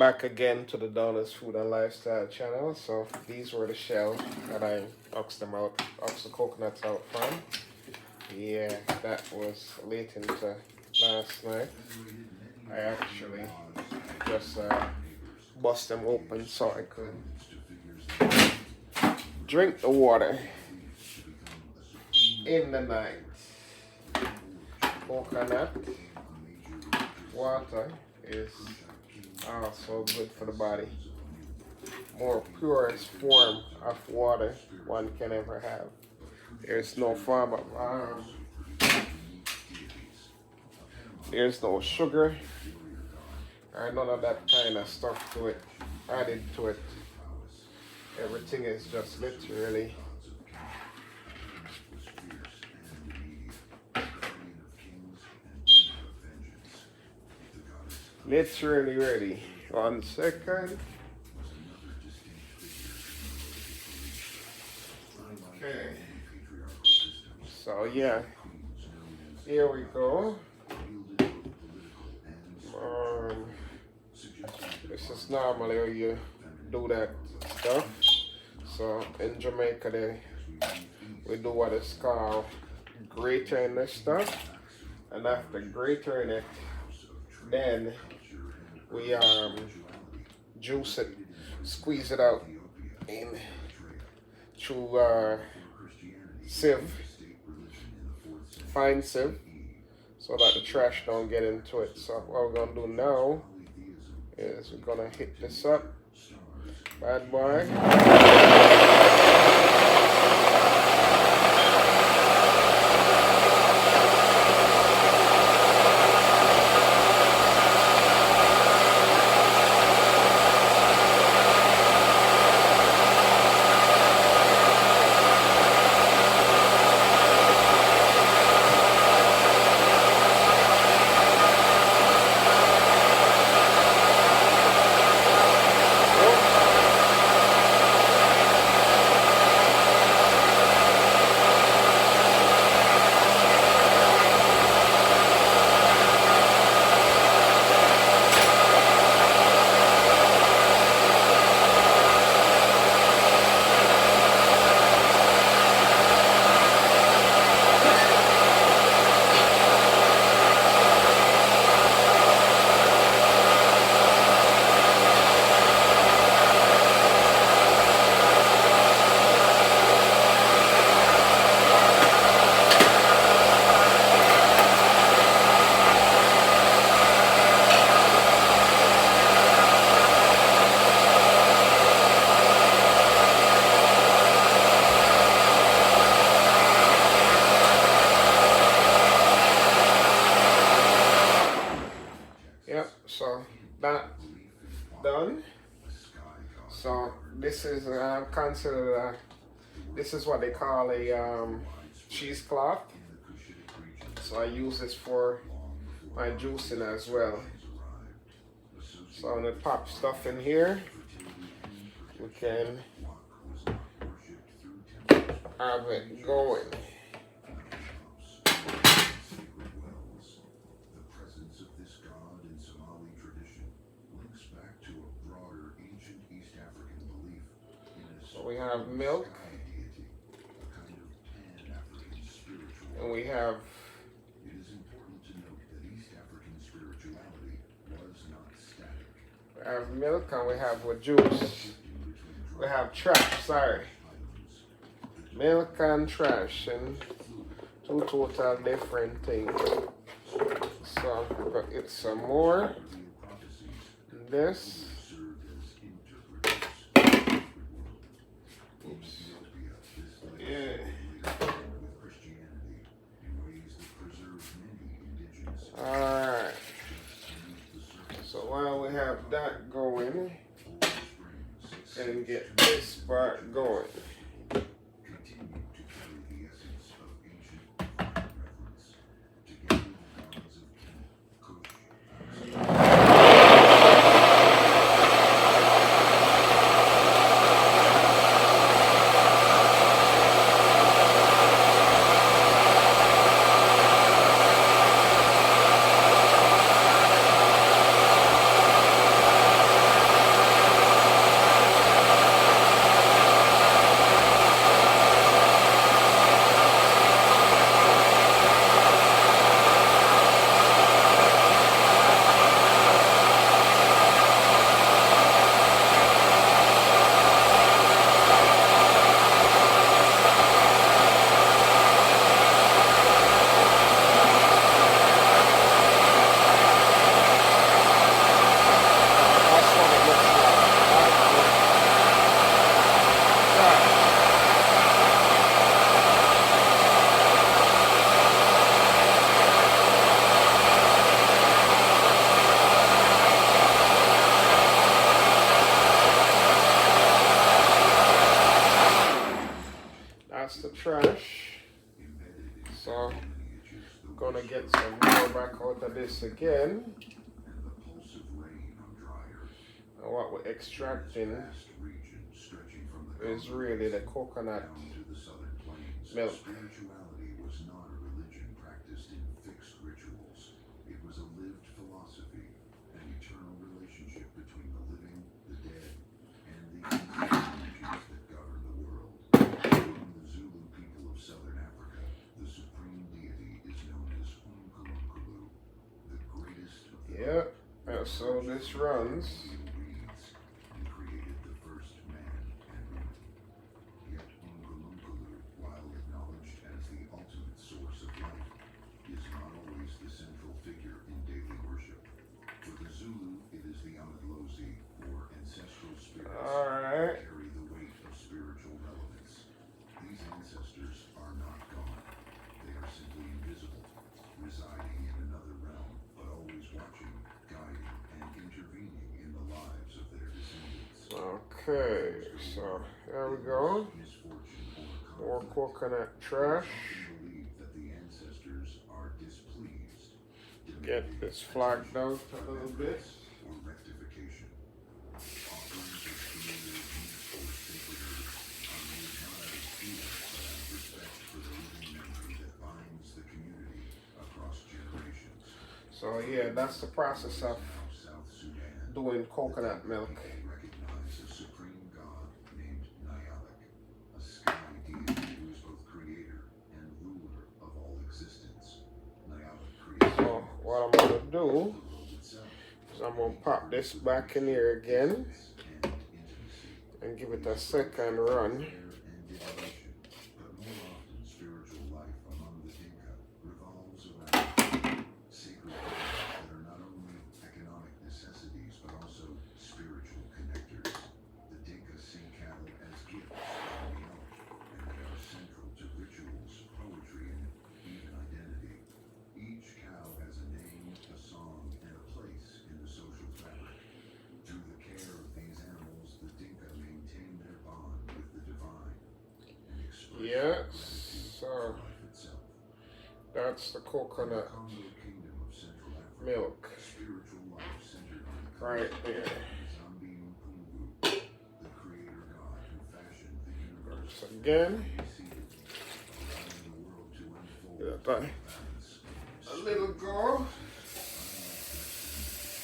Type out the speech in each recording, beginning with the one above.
Back again to the Dollars Food and Lifestyle channel. So these were the shells that I oxed the coconuts out from. Yeah, that was late into last night. I actually just bust them open so I could drink the water in the night. Coconut water is also good for the body. More purest form of water one can ever have. There's no form of there's no sugar or none of that kind of stuff to it added to it. Everything is just literally ready. 1 second. Okay. So yeah, here we go. This is normally how you do that stuff. So in Jamaica, we do what is called grating this stuff, and after grating it, then we juice it, squeeze it out in through sieve, fine sieve, so that the trash don't get into it. So what we're gonna do now is we're gonna hit this up, bad boy. So that done. So this is considered this is what they call a cheesecloth. So I use this for my juicing as well. So I'm gonna pop stuff in here. We can have it going. We have milk, and we have milk, and we have with juice. We have trash, sorry. Milk and trash, and two total different things. So it's some more. This. Yeah. Alright. So while we have that going, and get this part going. want to get some more back out of this again. And what we're extracting is really the coconut milk. Spirituality was not a religion practiced in fixed rituals. It was a lived philosophy, an eternal relationship between the living, the dead, and the energies that govern the world. Among the Zulu people of southern Africa, the supreme deity is known as Unkulunkulu, the greatest of the Yep, and so this runs. and created the first man and woman. Yet Unkulunkulu, while acknowledged as the ultimate source of life, is not always the central figure in daily worship. For the Zulu, it is the Amadlozi, or ancestral spirits, Alright. that carry the weight of spiritual relevance. These ancestors are not gone. They are simply invisible, residing in another realm, but always watching, guiding, and intervening in the lives of their descendants. Okay, so there we go. Misfortune or More conflict, coconut trash. often believe that the ancestors are displeased, Get this flagged out a little bit. or rectification. Offerings of creative use or sacred earth are made not out of fear, but out of respect for the living memory that binds the community across generations. So yeah, that's the process of Now South Sudan, doing coconut milk. people recognize a supreme god named Nyalik, a sky deity who is both creator and ruler of all existence. Nyalik creates So what I'm gonna do the world itself, is I'm gonna pop this back in here again and intimacy. and give it a second run. Prayer and devotion, but more often spiritual life among the Dinka revolves around sacred gifts that are not only economic necessities but also spiritual connectors. The Dinka see cattle as gifts from the elk, and they are central to rituals, poetry, and even identity. Each cow has a name, a song, and a place in the social fabric. Through the care of these animals, the Dinka maintain their bond with the divine and express Yes, gratitude so for life itself. that's the In the coconut Congo Kingdom of Central Africa, milk spiritual life centered on the right concept there. of Zambi Mpungu, the creator god who fashioned the universe So again, and seated, allowing the world to unfold yeah, in bye. balance. A little go.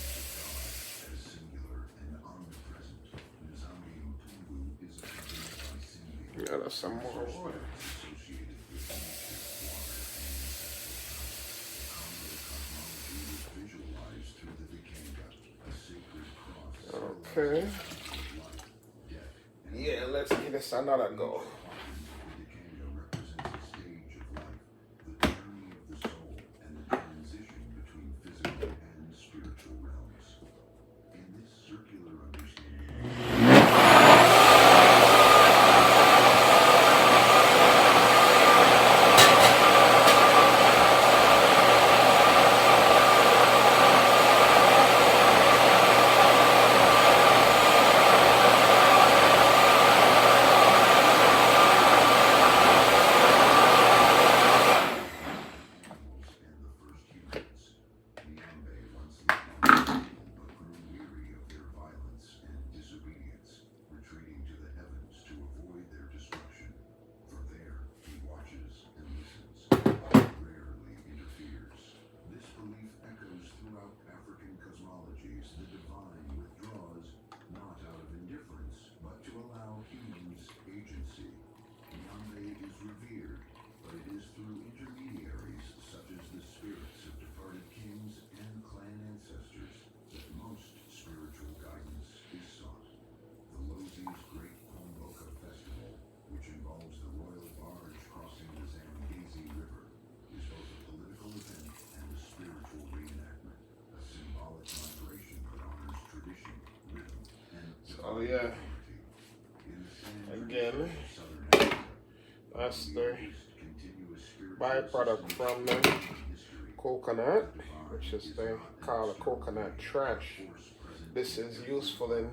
As singular and omnipresent, Nzambi Mpungu is accompanied by Simbi, Yeah, that's some more water. associated with nature, water, and ancestral power. The Congo cosmology is visualized through the Dikanga, a sacred cross Okay. symbolizing life, death, and Yeah, let's give this another go. the Dikanga represents a stage of life, the journey of the soul, and the transition between physical and spiritual realms. In this circular understanding, Oh yeah, again, that's the byproduct from the coconut, which is they call a coconut trash. This is useful in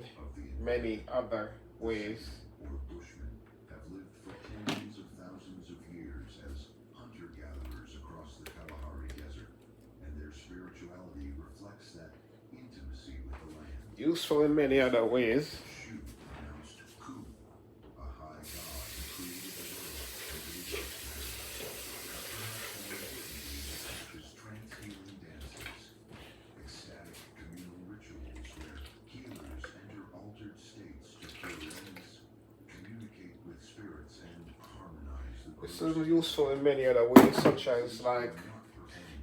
many other ways. or Bushmen have lived for tens of thousands of years as hunter-gatherers across the Kalahari Desert. useful in many other ways. Shu pronounced Ku, a high god who created the world. Practice trance-healing dances, ecstatic communal rituals where healers enter altered states to cure illness, communicate with spirits, and harmonize the This groups. is useful in many other ways, such as like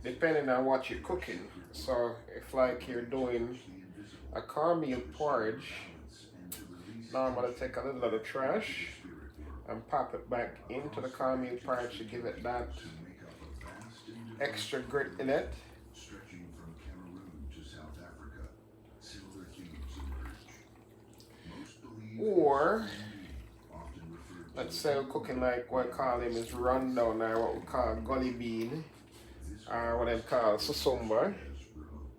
depending on what you're cooking. So if like you're doing a cornmeal porridge, normally take a little of the trash and pop it back into the cornmeal porridge to give it that extra grit in it. Stretching from Cameroon to South Africa, similar themes emerge. Most believe Or often referred to let's say we're cooking like what we call him is rundown, or what we call gully bean, or what they call susumba. as remote.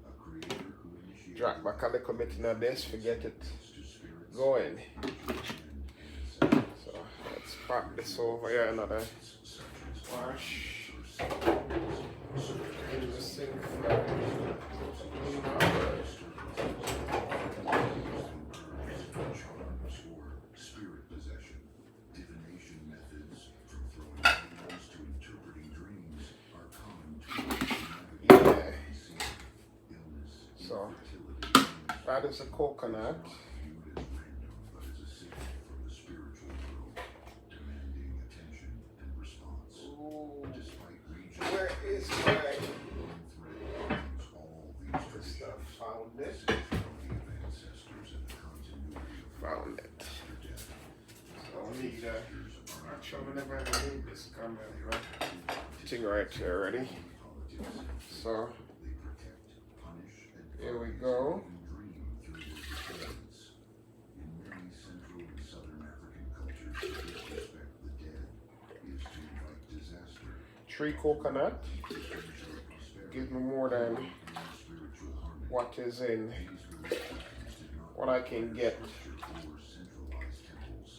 A creator who initiated Drop back a little bit in this, forget it to spirits going. and ancestors. So let's pop this over here, another wash in the sink for clean Charms or spirit possession, divination methods from throwing bones to interpreting dreams are common tools to navigate Yeah. unseen illness, So infertility, and that is a coconut. viewed as random, but as a signal from the spiritual world, demanding attention and response. Despite regional Where is my thread links all these stuff? traditions, Found it. sexuality of ancestors and the continuity of Found it. after death. So I need actually never ever need this camera thing right here already. So They protect, punish, and here we go. dream through their descendants. In many Central and Southern African cultures, to disrespect the dead is to invite disaster, 3 coconut. ensure prosperity, Gives me more than and spiritual harmony. what is in These religious practices did not what I can get. structure or centralized temples.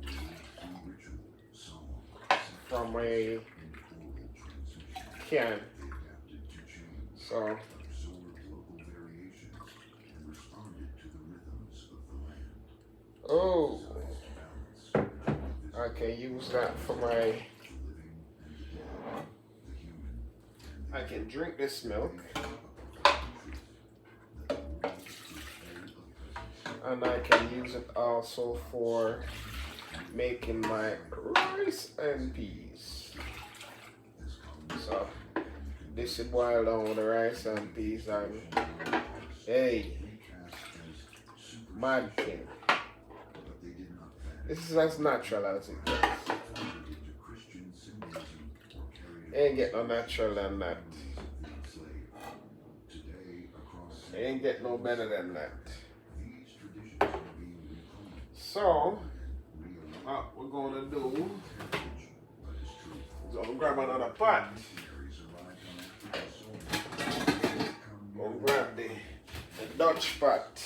They were lived through ritual, song, from a and oral transmission. can. They adapted to change, So absorbed local variations, and responded to the rhythms of the land. oh, Balance, I can use that for my. the living and the dead, the human and the I can drink this milk, and I can use it also for making my rice and peas. So this is boiled down with the rice and peas, and hey, mad thing. This is as natural as it gets. Ain't get no natural than that. Ain't get no better than that. So, what we're gonna do, we're gonna grab another pot. We'll grab the Dutch pot.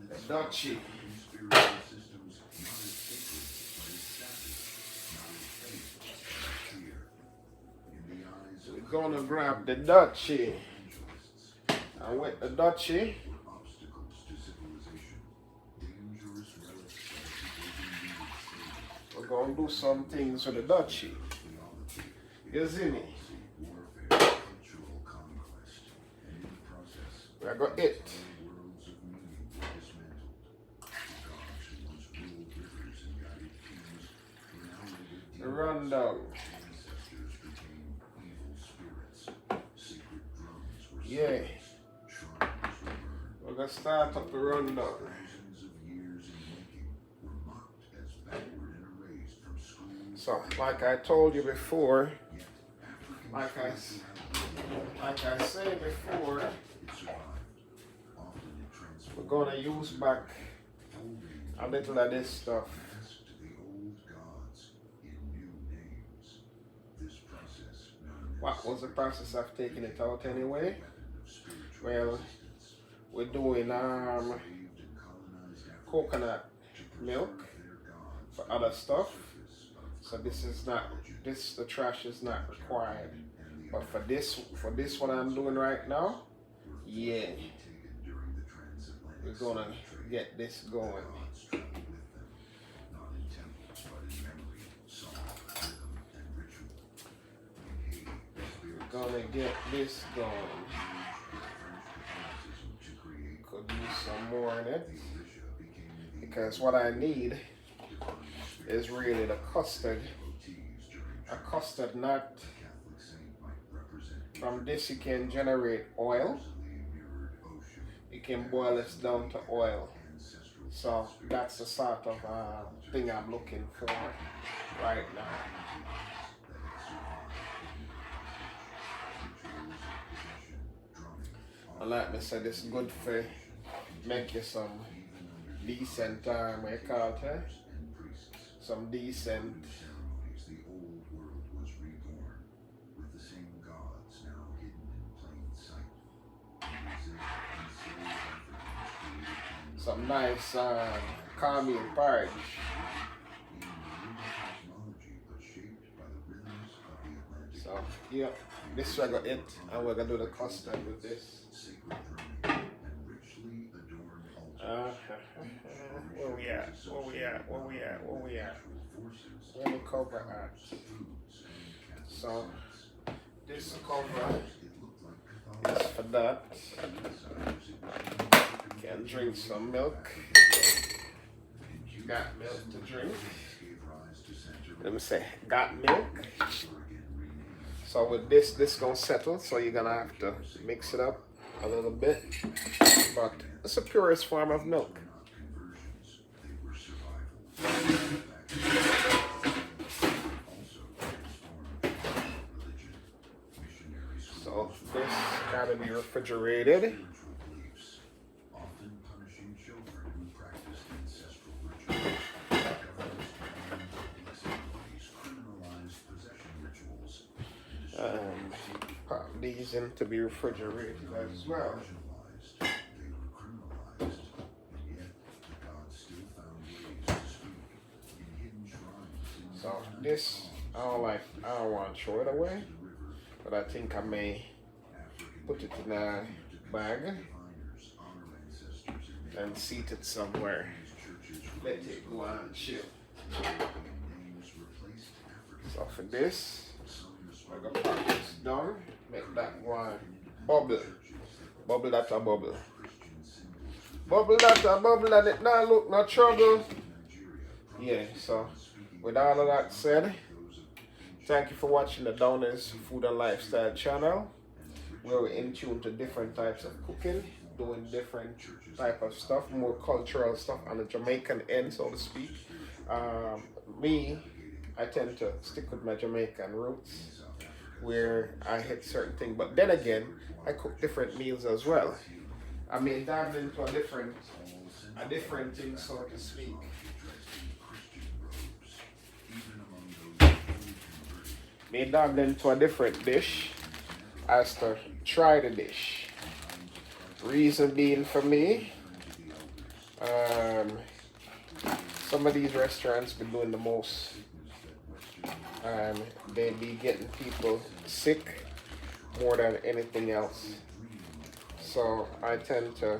The Dutchie. We're gonna grab the Dutchie. And with the Dutchie, we're gonna do some things with the Dutchie. You see me? We're gonna eat. The rundown. Yeah. We're gonna start up the rundown. So, like I told you before, like I said before, we're gonna use back a little of this stuff. What was the process of taking it out anyway? Well, we're doing coconut milk for other stuff. So this is not, the trash is not required. But for this what I'm doing right now, Yeah, taken during the transatlantic we're gonna slave trade. get this going. Gods traveled with them, not in temples, but in memory, song, rhythm, and ritual. In Haiti, We're spirits gonna get this going. used French Catholicism to create Could use some more in it the Orisha became the because what I need divine is spirits really the custard. devotees during A custard nut. the Catholic saint might represent From this you can generate oil. easily mirrored ocean, You can boil this down to oil. ancestral So that's the sort of thing I'm looking for right now. And like I said, it's good for make you some decent what you call it, eh? Some decent ceremonies, the old world was reborn with the same gods now hidden in plain sight. some nice calming porridge. So yep, this is what I got it, and we're gonna do the custard with this. Where we at? Where we at? Where we at? Where we at? Where the cover at? So this cover is for that. Can drink some milk. Got milk to drink. Let me say, got milk. So with this gonna settle. So you're gonna have to mix it up a little bit. But it's the purest form of milk. So this gotta be refrigerated. Pop these in to be refrigerated as well. So this I don't want to throw it away, but I think I may put it in a bag and seat it somewhere. Let it go and chill. So for this, I'm gonna pop this down, make that one bubble. Bubble that a bubble. Bubble that a bubble and it not look no trouble. Yeah, so with all of that said, thank you for watching the Downers Food and Lifestyle channel, where we're in tune to different types of cooking, doing different type of stuff, more cultural stuff on the Jamaican end, so to speak. I tend to stick with my Jamaican roots, where I hit certain things, but then again, I cook different meals as well. I mean, dive into a different thing, so to speak. May dive into a different dish as to try the dish. Reason being for me, some of these restaurants been doing the most. They be getting people sick more than anything else. So I tend to,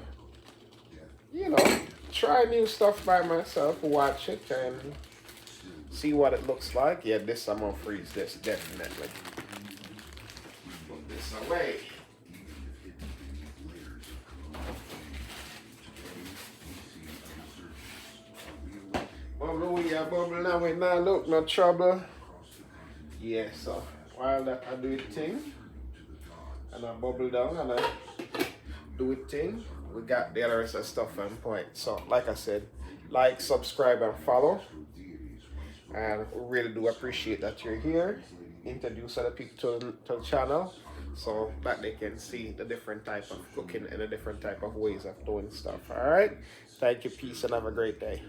try new stuff by myself, watch it, and see what it looks like. Yeah, this I'm gonna freeze this, definitely. Put this away. Bubble, we are bubble now, we not look no trouble. Yeah, so while that I do it thing, and I bubble down and I do it thing, we got the other rest of stuff on point. So like I said, like, subscribe, and follow. And we really do appreciate that you're here. Introduce other people to the channel so that they can see the different type of cooking and the different type of ways of doing stuff. All right, thank you, peace, and have a great day.